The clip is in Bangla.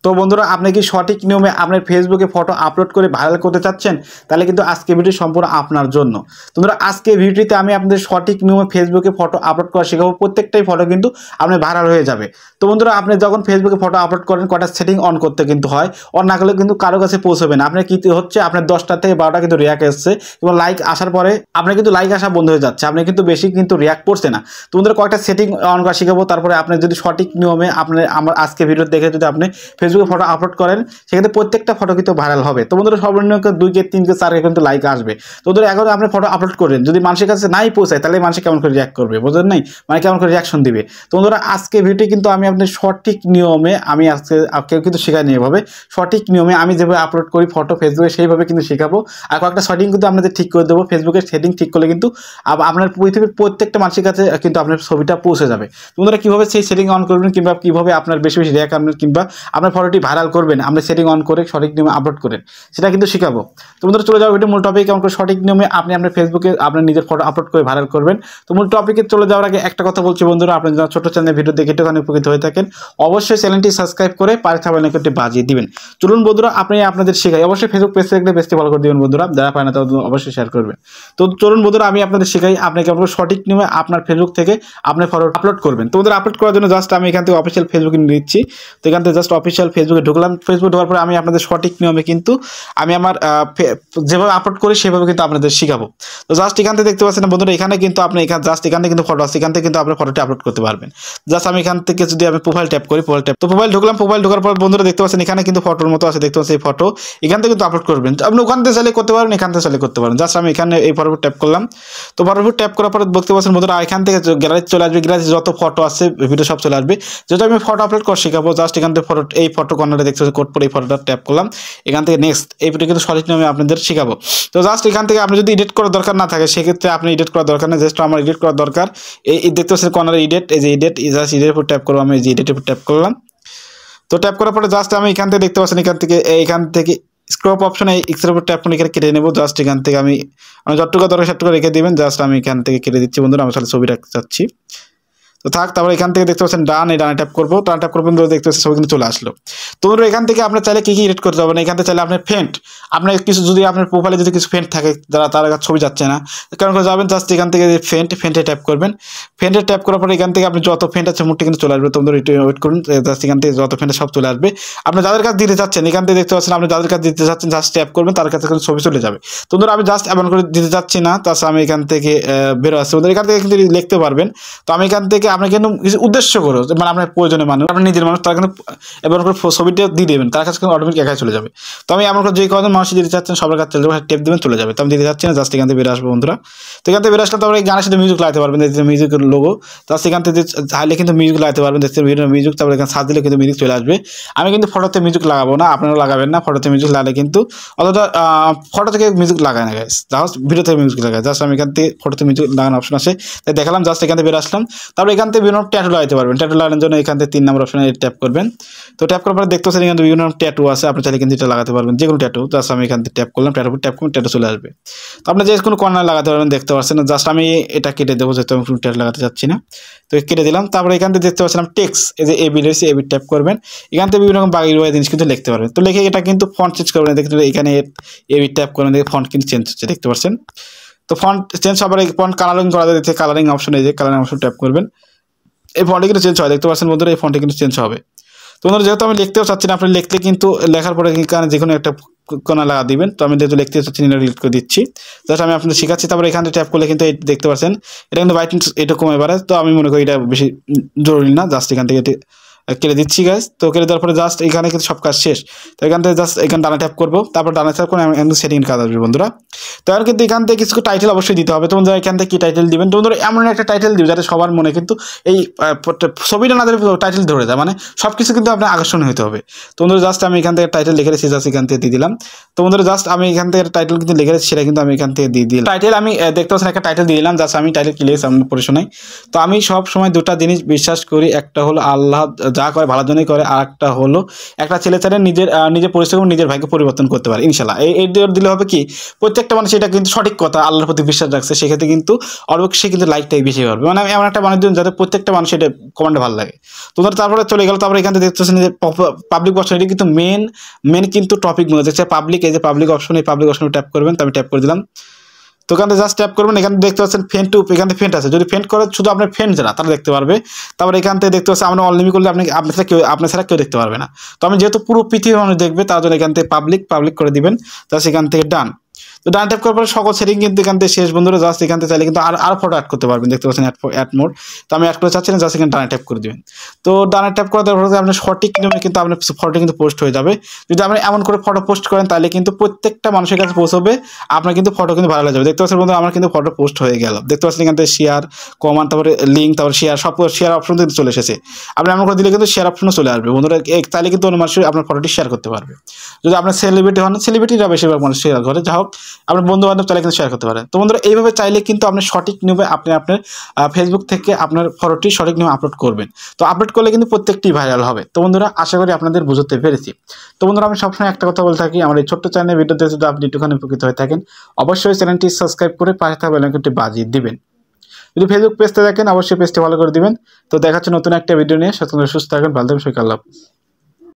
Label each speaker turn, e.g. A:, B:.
A: তো বন্ধুরা আপনি কি সঠিক নিয়মে আপনার ফেসবুকে ফটো আপলোড করে ভাইরাল করতে চাচ্ছেন? তাহলে কিন্তু আজকে ভিডিও সম্পূর্ণ আপনার জন্য। বন্ধুরা আজকে ভিডিওতে আমি আপনাদের সঠিক নিয়মে ফেসবুকে ফটো আপলোড করা শেখাবো। প্রত্যেকটাই ফটো কিন্তু আপনার ভাইরাল হয়ে যাবে। তো বন্ধুরা আপনি যখন ফেসবুকে ফটো আপলোড করেন কটা সেটিং অন করতে কিন্তু হয়, অন না করলে কিন্তু কারো কাছে পৌঁছবে না। আপনার কি হচ্ছে, আপনার 10টা থেকে 12টা কিন্তু রিয়াক্ট এসছে এবং লাইক আসার পরে আপনার কিন্তু লাইক আসা বন্ধ হয়ে যাচ্ছে, আপনি কিন্তু বেশি কিন্তু রিয়াক্ট করছে না। তো বন্ধুরা কয়েকটা সেটিং অন করা শেখাবো। তারপরে আপনি যদি সঠিক নিয়মে আপনি আমার আজকে ভিডিও দেখে যদি আপনি ফেসবুকে ফটো আপলোড করেন সেক্ষেত্রে প্রত্যেকটা ফটো কিন্তু ভাইরাল হবে। তো বন্ধুরা সর্বনিম্ন 2 3 4 কিন্তু লাইক আসবে। তো বন্ধুরা এখন আপনি ফটো আপলোড করেন, যদি মানুষের কাছে নাই পৌঁছায় তাহলে মানুষ কেমন করে রিয়াক্ট করবে, বুঝলেন নাই? মানে কেমন করে রিয়াকশন দিবে। তো বন্ধুরা আজকে ভিডিওটি কিন্তু আমি আপনাদের সঠিক নিয়মে আমি আজকে কেউ কিন্তু শেখাই নিয়ে এভাবে সঠিক নিয়মে আমি যেভাবে আপলোড করি ফটো ফেসবুকে সেইভাবে কিন্তু শেখাবো। আর কয়েকটা সেটিং কিন্তু আপনাদের ঠিক করে দেবো। ফেসবুকের সেটিং ঠিক করলে কিন্তু আপনার পৃথিবীর প্রত্যেকটা মানুষের কাছে কিন্তু আপনার ছবিটা পৌঁছে যাবে। তোমরা কিভাবে সেই সেটিং অন করবেন কিংবা কিভাবে আপনার বেশি বেশি রিয়াক্ট আনবেন কিংবা আপনার ফটোটি ভাইরাল করবেন আমরা সেটিং অন করে সঠিক নিয়মে আপলোড করেন সেটা কিন্তু শেখাবো। তোমরা চলে যাও এটা মূল টপিক, কেমন করে সঠিক নিয়মে আপনি আপনার ফেসবুকে আপনার নিজের ফটো আপলোড করে ভাইরাল করবেন। তো মূল টপিকে চলে যাওয়ার আগে একটা কথা বলছি বন্ধুরা, আপনি যারা ছোট চ্যানেলে ভিডিও দেখে একটুখানি উপকৃত হয়ে থাকেন অবশ্যই চ্যানেলটি সাবস্ক্রাইব করে পাশে থাকা বেল আইকনটি বাজিয়ে দিবেন। চলুন বন্ধুরা আপনি আপনাদের শেখাই। অবশ্যই ফেসবুক পেজ থেকে বেশি ফলো করে দিবেন বন্ধুরা, যারা পায় না তারা অবশ্যই শেয়ার করবেন। তো চলুন বন্ধুরা আমি আপনাদের শেখাই আপনি কেমন করে সঠিক নিয়মে আপনার ফেসবুক থেকে আপনার ফটো আপলোড করবেন। তো বন্ধুরা আপলোড করার জন্য জাস্ট আমি এখান থেকে অফিসিয়াল ফেসবুকে নিয়ে দিচ্ছি। তো এখান থেকে জাস্ট অফিসিয়াল ফেসবুকে ঢুকলাম। ফেসবুক ঢোকার পরে আমি আপনাদের সঠিক নিয়মে কিন্তু আমি আমার যেভাবে আপলোড করি সেভাবে কিন্তু আপনাদের শেখাবো। তো জাস্ট এখান থেকে দেখতে পাচ্ছেন বন্ধুরা এখানে কিন্তু আপনি এখানে কিন্তু ফটো আছে, এখান থেকে কিন্তু আপনার ফটোটি আপলোড করতে পারবেন। জাস্ট আমি এখান থেকে যদি আমি প্রোফাইল ট্যাপ করি, প্রোফাইল ঢুকলাম। প্রোফাইল ঢোকার পর বন্ধুরা দেখতে পাচ্ছেন এখানে কিন্তু ফটোর মতো আছে, দেখতে পাচ্ছেন এই ফটো এখান থেকে কিন্তু আপলোড করবেন। আপনি ওখান থেকে চাইলে করতে পারেন, এখান থেকে চাইলে করতে পারেন। জাস্ট আমি এখানে এই ফটোর ট্যাপ করলাম। তো ফটোর ট্যাপ করার পর দেখতে পাচ্ছেন বন্ধুরা এখান থেকে গ্যালারি চলে আসবে, গ্যালারি যত ফটো আছে ভিডিও সব চলে আসবে। যেহেতু আমি ফটো আপলোড করে শেখাবো জাস্ট এখান থেকে ফটো এই ফটো কর্নারে দেখতে পাচ্ছেন কোড পরে এই ফটোটা ট্যাপ করলাম। এখান থেকে নেক্সট এই ভিডিও কিন্তু সঠিক নিয়মে আপনাদের শেখাবো। তো জাস্ট এখান থেকে আপনি যদি এডিট করার দরকার না থাকে সেক্ষেত্রে আপনি এডিট করার দরকার নেই, জাস্ট আমার এডিট করার দরকার। এই দেখতে পাচ্ছেন কর্নারে এডিট, এই যে এডিট জাস্ট এডিটের উপর ট্যাপ করবো, আমি এই যে এডিটের উপর ট্যাপ করলাম। তো ট্যাপ করার পরে জাস্ট আমি এখান থেকে দেখতে পাচ্ছেন এখান থেকে স্ক্রপ অপশনে এক্সের উপর ট্যাপ করে এখানে কেটে নেবো। জাস্ট এখান থেকে আমি যতটুকু দরকার সবটুকু রেখে দিবেন। জাস্ট আমি এখান থেকে কেটে দিচ্ছি বন্ধুরা, আমি তাহলে ছবি রাখতে চাচ্ছি। তো থাক, তারপর এখান থেকে দেখতে পাচ্ছেন ডান, এই ডানে ট্যাপ করবো। ডান ট্যাপ করবেন দেখতে পাচ্ছেন ছবি কিন্তু চলে আসলো। তো এখান থেকে আপনার চাইলে কি এডিট করতে হবে না, এখান থেকে চাইলে আপনার ফেন্ট আপনার কিছু যদি আপনার প্রোফাইলে যদি কিছু ফেন্ট থাকে তার ছবি যাচ্ছে না কারণ করে যাবেন জাস্ট এখান থেকে ফেন্টে ট্যাপ করবেন। ফেন্টে ট্যাপ করার পরে এখান থেকে আপনি যত ফেন্ট আছে মুখটি কিন্তু চলে আসবে। তোমরা ওয়েট করুন, জাস্ট এখান থেকে যত ফেন্ট সব চলে আসবে। আপনি যাদের কাছে দিতে চাচ্ছেন এখান থেকে দেখতে পাচ্ছেন আপনি যাদের কাছে দিতে চাচ্ছেন জাস্ট ট্যাপ করবেন, তার কাছে কিন্তু ছবি চলে যাবে। তোমরা আমি জাস্ট এমন করে দিতে চাচ্ছি না, তাছাড়া আমি এখান থেকে বেরো আসছি। এখান থেকে কিন্তু লিখতে পারবেন। তো আমি এখান থেকে আপনি কিন্তু কিছু উদ্দেশ্য করো মানে আপনার প্রয়োজনীয় মানুষ আপনার নিজের মানুষ তারা কিন্তু এমন করে ছবিটা দিয়ে দেবেন, তার কাছে কিন্তু অটোমেটিক একাই চলে যাবে। তো আমি এমন করে যে কজন মানুষ দিতে চাচ্ছেন সবার কাছে চলে যাবে, টেপ দেবেন চলে যাবে। তো আমি দিতে চাচ্ছি না, জাস্ট এখান থেকে বেরো আসবো বন্ধুরা। তো এখান থেকে বেরো আসলে তারপরে এই গানের সাথে মিউজিক লাগাতে পারবেন, মিউজিকের লোগো জাস্ট এখান থেকে চাইলে কিন্তু মিউজিক লাগাতে পারবেন। দেখতে বিভিন্ন মিউজিক তারপরে এখানে সার্চ দিলে কিন্তু মিউজিক চলে আসবে। আমি কিন্তু ফটোতে মিউজিক লাগাবো না, আপনারা লাগাবেন না। ফটোতে মিউজিক লাগালে কিন্তু অতটা ফটো থেকে মিউজিক লাগায় না গাইস, জাস্ট ভিডিও থেকে মিউজিক লাগায়। জাস্ট আমি এখান থেকে ফটোতে মিউজিক লাগানোর অপশন আছে তাই দেখালাম। জাস্ট এখান থেকে বেরো আসলাম। তারপরে এখান থেকে বিভিন্ন ট্যাটু লাগাতে পারবেন। ট্যাটু লাগানোর জন্য এখান থেকে 3 নম্বর অপশনে ট্যাপ করবেন। তো ট্যাপ করার পরে দেখতে পাচ্ছেন এখানে বিভিন্ন ট্যাটু আছে, আপনি চাইলে কিন্তু এটা লাগাতে পারবেন, যে কোনো ট্যাটু। জাস্ট আমি এখান থেকে ট্যাপ করলাম, ট্যাটু ট্যাপ করুন, ট্যাটু চলে আসবে। তো আপনি যে কোনো কর্নার লাগাতে পারবেন, দেখতে পাচ্ছেন। জাস্ট আমি এটা কেটে দেবো যেহেতু আমি কোনো ট্যাটু লাগাতে চাচ্ছি না, তো কেটে দিলাম। তারপরে এখান থেকে দেখতে পাচ্ছিলাম টেক্সট, এই যে এবি রয়েছে এবি ট্যাপ করবেন। এখান থেকে বিভিন্ন রকম বাকি জিনিস কিন্তু লিখতে পারবেন। তো লিখে এটা কিন্তু ফন্ট চেঞ্জ করবেন, দেখতে এখানে এবি ট্যাপ করবেন, দেখে ফন্ট কিন্তু চেঞ্জ হচ্ছে, দেখতে পাচ্ছেন। তো ফন্ট চেঞ্জ হবার ফন্ট কালারিং করা যায়, কালারিং অপশন, এই যে কালারিং অপশন ট্যাপ করবেন। এই ফন্টে কিন্তু চেঞ্জ হয়, দেখতে পাচ্ছেন বন্ধুরা এই ফন্টে কিন্তু চেঞ্জ হবে। তো বন্ধুরা যেহেতু আমি লিখতেও চাচ্ছি না, আপনি লিখলে কিন্তু লেখার পরে এখানে যে কোনো একটা কোনা লাগা দিবেন। তো আমি যেহেতু লিখতে চাচ্ছি না ডিলিট করে দিচ্ছি, জাস্ট আমি আপনাদের শেখাচ্ছি। তারপরে এখানে ট্যাপ করলে কিন্তু দেখতে পাচ্ছেন এটা কিন্তু ব্রাইটনেস এটা কমে বাড়ে। তো আমি মনে করি এটা বেশি জরুরি না, জাস্ট এখান থেকে কেটে দিচ্ছি গাইস। তো কেটে দেওয়ার পরে জাস্ট এখানে কিন্তু সব কাজ শেষ। তো এখান থেকে জাস্ট এখানে ডানা ট্যাপ করবো, তারপর ডানা ট্যাপ করে সেটিং কাজ আসবে বন্ধুরা। তো এখন কিন্তু এখান থেকে কিছু টাইটেল অবশ্যই দিতে হবে। তো বন্ধুরা এখান থেকে কি টাইটেল দিবেন, তো বন্ধুরা এমন একটা টাইটেল দিবে যাতে সবার মনে কিন্তু এই ছবিটা না ধরে টাইটেল ধরে যায়, মানে সব কিছু কিন্তু আপনার আকর্ষণীয় হতে হবে। তো বন্ধুরা জাস্ট আমি এখান থেকে টাইটেল লিখে রেখেছি, জাস্ট এখান থেকে দিয়ে দিলাম। তো বন্ধুরা জাস্ট আমি এখান থেকে টাইটেল কিন্তু লিখে রেখেছি, সেটা কিন্তু আমি এখান থেকে দিয়ে দিলাম। টাইটেল আমি দেখতে পাচ্ছেন একটা টাইটেল দিয়ে দিলাম, জাস্ট আমি টাইটেল কি লিখেছি আমি পড়ে শোনাই। তো আমি সব সময় দুটা জিনিস বিশ্বাস করি, একটা হলো আল্লাহ যা করে ভালোর জন্যই করে, আর একটা হলো একটা ছেলে চাইলে নিজের পরিশ্রম নিজের ভাগ্য পরিবর্তন করতে পারে ইনশাল্লাহ। এই দিলে হবে কি, প্রত্যেকটা মানুষ এটা কিন্তু সঠিক কথা, আল্লাহর প্রতি বিশ্বাস রাখছে, সেক্ষেত্রে কিন্তু অবশ্যই কিন্তু লাইকটাই বেশি পারবে। মানে আমি এমন একটা মানুষ দিন যাতে প্রত্যেকটা মানুষ এটা কমেন্টে ভালো লাগে। তোমরা তারপরে চলে গেল, তারপরে এখান থেকে দেখতে পাচ্ছেন যে পাবলিক অপশন, এটা কিন্তু মেন কিন্তু টপিক মনে হচ্ছে পাবলিক। এই যে পাবলিক অপশন, এই পাবলিক অপশনে ট্যাপ করবেন, তো আমি ট্যাপ করে দিলাম। তো এখানে জাস্ট ট্যাপ করবেন, এখানে দেখতে পাচ্ছেন ফ্রেন্ড টু, এখানে ফ্রেন্ড আছে, যদি ফ্রেন্ড করে শুধু আপনার ফ্রেন্ড যারা তারা দেখতে পারবে। তারপরে এখান থেকে দেখতে পাচ্ছেন আমরা অনলিমিট করলে আপনার ছাড়া কেউ দেখতে পারবে না। তো আমি যেহেতু পুরো পৃথিবীর মানুষ দেখবে, তার জন্য এখান থেকে পাবলিক করে দিবেন, জাস্ট এখান থেকে ডান। তো ডান ট্যাপ করার পরে সকল সেটিং কিন্তু এখান থেকে শেষ বন্ধুরা। জাস্ট এখান থেকে চাইলে কিন্তু আর ফটো অ্যাড করতে পারবেন, দেখতে পাচ্ছেন অ্যাড মোড। তো আমি অ্যাড করতে চাচ্ছি না, জাস্ট এখানে ডানে ট্যাপ করে দিবেন। তো ডানে ট্যাপ করার পরে আপনার সঠিক নিয়মে কিন্তু আপনার ফটো কিন্তু পোস্ট হয়ে যাবে। যদি আপনি এমন করে ফটো পোস্ট করেন তাহলে কিন্তু প্রত্যেকটা মানুষের কাছে পৌঁছবে, আপনার কিন্তু ফটো কিন্তু ভাইরাল হয়ে যাবে। দেখতে পাচ্ছেন বন্ধুরা আমার কিন্তু ফটো পোস্ট হয়ে গেল, দেখতে পাচ্ছেন এখান থেকে শেয়ার, কমেন্ট, তারপরে লিঙ্ক, তারপরে শেয়ার, সব শেয়ার অপশন কিন্তু চলে এসেছে। আপনি এমন করে দিলে কিন্তু শেয়ার অপশনও চলে আসবে বন্ধুরা, তাহলে কিন্তু অন্য মানুষের আপনার ফটোটি শেয়ার করতে পারবে। যদি আপনার সেলিব্রিটি হন, সেলিব্রিটিরা বেশিরভাগ মানুষ শেয়ার করে, যা হোক আপনার বন্ধু বান্ধব চাইলে কিন্তু শেয়ার করতে পারেন। তো বন্ধুরা এইভাবে চাইলে কিন্তু আপনি সঠিক নিয়মে আপনার ফেসবুক থেকে আপনার ফটোটি সঠিক নিয়মে আপলোড করবেন। তো আপলোড করলে কিন্তু প্রত্যেকটি ভাইরাল হবে। তো বন্ধুরা আশা করি আপনাদের বুঝতে পেরেছি। তো বন্ধুরা আমি সবসময় একটা কথা বলে থাকি, আমার এই ছোট্ট চ্যানেল ভিডিওতে যদি আপনি একটুখানি উপকৃত হয়ে থাকেন, অবশ্যই চ্যানেলটি সাবস্ক্রাইব করে পাশে থাকা বেল আইকনটি বাজিয়ে দিবেন। যদি ফেসবুক পেজতে দেখেন অবশ্যই পেজটি ভালো করে দিবেন। তো দেখাচ্ছে নতুন একটা ভিডিও নিয়ে, সুস্থ থাকবেন, ভালো থাকবেন, সবাইকে আল্লাহ হাফেজ।